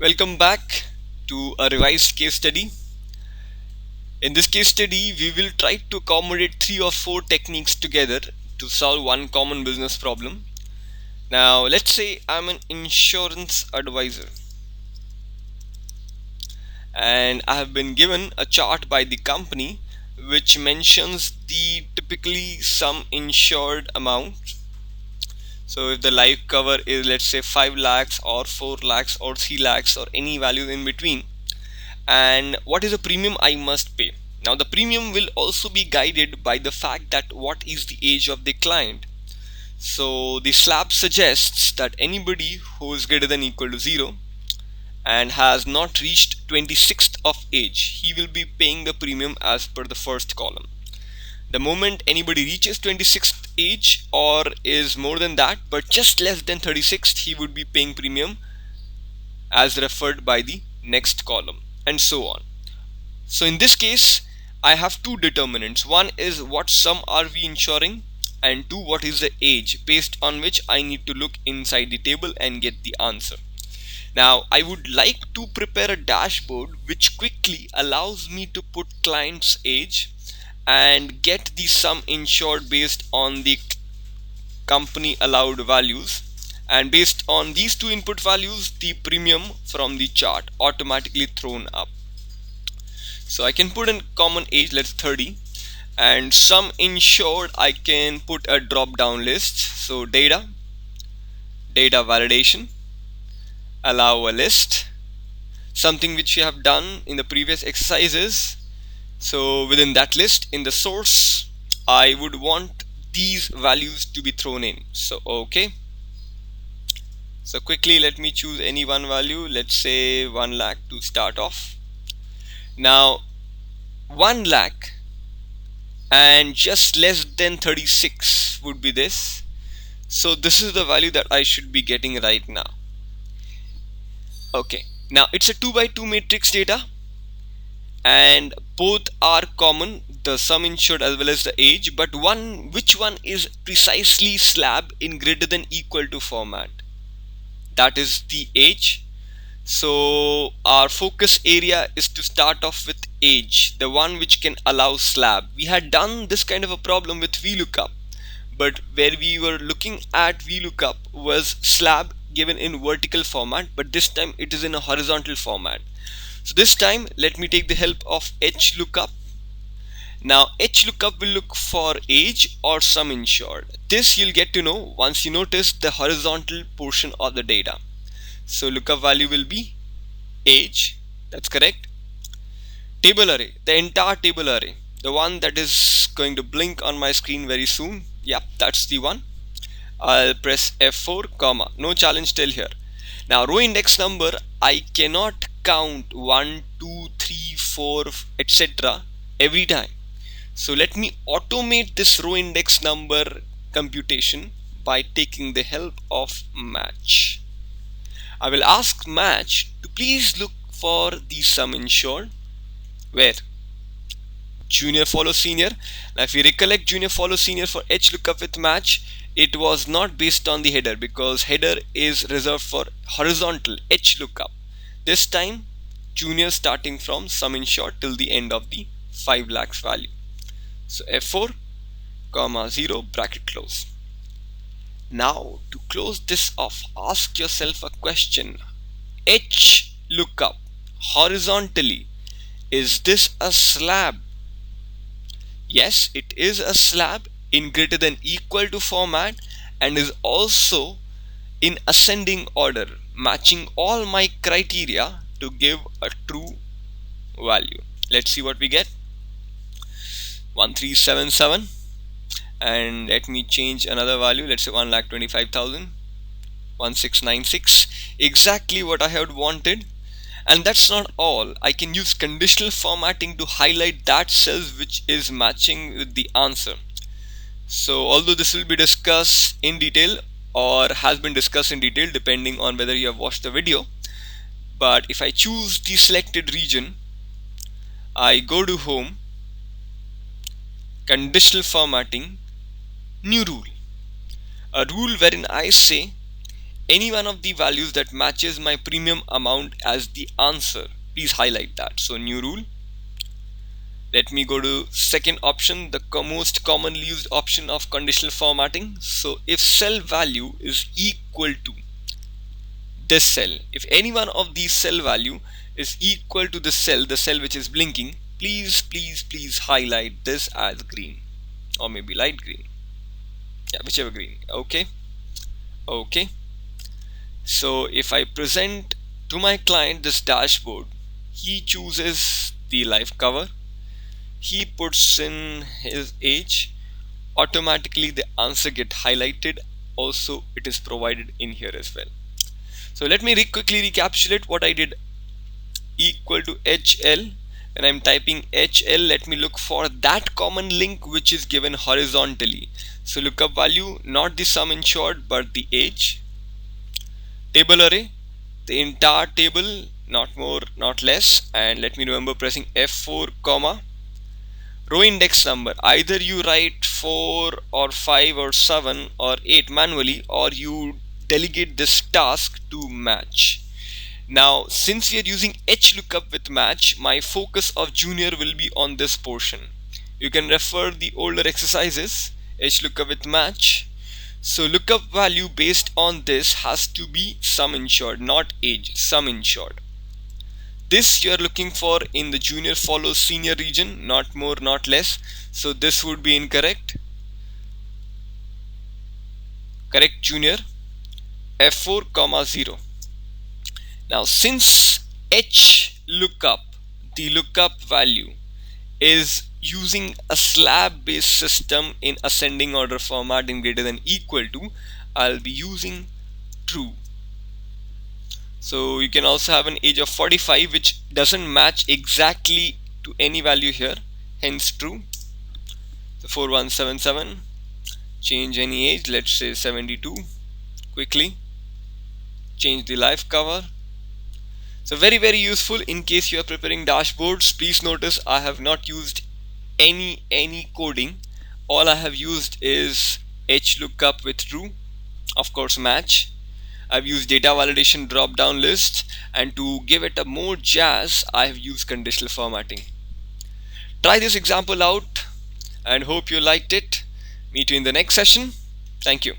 Welcome back to a revised case study. In this case study, we will try to accommodate 3 or 4 techniques together to solve one common business problem. Now, let's say I'm an insurance advisor and I have been given a chart by the company which mentions the typically sum insured amount. So if the life cover is, let's say, 5 lakhs or 4 lakhs or 3 lakhs or any value in between, and what is the premium I must pay. Now the premium will also be guided by the fact that what is the age of the client. So the slab suggests that anybody who is greater than equal to 0 and has not reached 26th of age, he will be paying the premium as per the first column. The moment anybody reaches 26th age or is more than that but just less than 36th, he would be paying premium as referred by the next column, and so on. So in this case, I have two determinants. One is what sum are we insuring, and two, what is the age, based on which I need to look inside the table and get the answer. Now I would like to prepare a dashboard which quickly allows me to put client's age and get the sum insured based on the company allowed values, and based on these two input values, the premium from the chart automatically thrown up. So I can put in common age, let's 30, and sum insured I can put a drop down list. So data validation, allow a list, something which we have done in the previous exercises. So within that list, in the source, I would want these values to be thrown in. So okay, so quickly let me choose any one value, let's say 1 lakh to start off. Now 1 lakh and just less than 36 would be this. So this is the value that I should be getting right now. Okay, now it's a 2 by 2 matrix data and both are common, the sum insured as well as the age, but which one is precisely slab in greater than equal to format? That is the age. So our focus area is to start off with age, the one which can allow slab. We had done this kind of a problem with Hlookup, but where we were looking at Hlookup was slab given in vertical format, but this time it is in a horizontal format. So this time let me take the help of Hlookup. Now Hlookup will look for age or sum insured. This you'll get to know once you notice the horizontal portion of the data. So lookup value will be age, that's correct. Table array, the entire table array, the one that is going to blink on my screen very soon. Yep, that's the one. I'll press F4, comma, no challenge till here. Now row index number, I cannot count 1, 2, 3, 4, etc. every time. So let me automate this row index number computation by taking the help of match. I will ask match to please look for the sum insured. Where? Junior follow senior. Now if you recollect junior follow senior for Hlookup with match, it was not based on the header because header is reserved for horizontal Hlookup. This time junior starting from sum insured till the end of the 5 lakhs value. So F4, comma 0, bracket close. Now to close this off, ask yourself a question. Hlookup horizontally, is this a slab? Yes, it is a slab in greater than equal to format and is also in ascending order, matching all my criteria to give a true value. Let's see what we get. 1377, and let me change another value, let's say 1,25,000, 1696, exactly what I had wanted. And that's not all. I can use conditional formatting to highlight that cells which is matching with the answer. So although this will be discussed in detail or has been discussed in detail depending on whether you have watched the video, but if I choose the selected region, I go to home, conditional formatting, new rule, a rule wherein I say any one of the values that matches my premium amount as the answer, please highlight that. So new rule. Let me go to second option, the most commonly used option of conditional formatting. So if cell value is equal to this cell, if any one of these cell value is equal to the cell which is blinking, please highlight this as green, or maybe light green. Yeah, whichever green. Okay. So if I present to my client this dashboard, he chooses the live cover, he puts in his age, automatically the answer get highlighted. Also it is provided in here as well. So let me quickly recapitulate what I did. Equal to HL. When I'm typing HL, let me look for that common link which is given horizontally. So lookup value, not the sum insured but the age. Table array, the entire table, not more not less, and let me remember pressing F4 comma. Row index number, either you write 4 or 5 or 7 or 8 manually, or you delegate this task to match. Now since we are using Hlookup with match, my focus of junior will be on this portion. You can refer the older exercises. Hlookup with match. So lookup value based on this has to be sum insured, not age, sum insured. This you are looking for in the junior follows senior region, not more not less. So this would be incorrect. Correct junior. F4 comma 0. Now since Hlookup, the lookup value is using a slab based system in ascending order formatting greater than equal to, I'll be using true. So you can also have an age of 45 which doesn't match exactly to any value here, hence true. So 4177, change any age, let's say 72. Quickly change the live cover. So very useful in case you are preparing dashboards. Please notice I have not used any coding. All I have used is Hlookup with true, of course match. I've used data validation drop down list, and to give it a more jazz I have used conditional formatting. Try this example out and hope you liked it. Meet you in the next session. Thank you.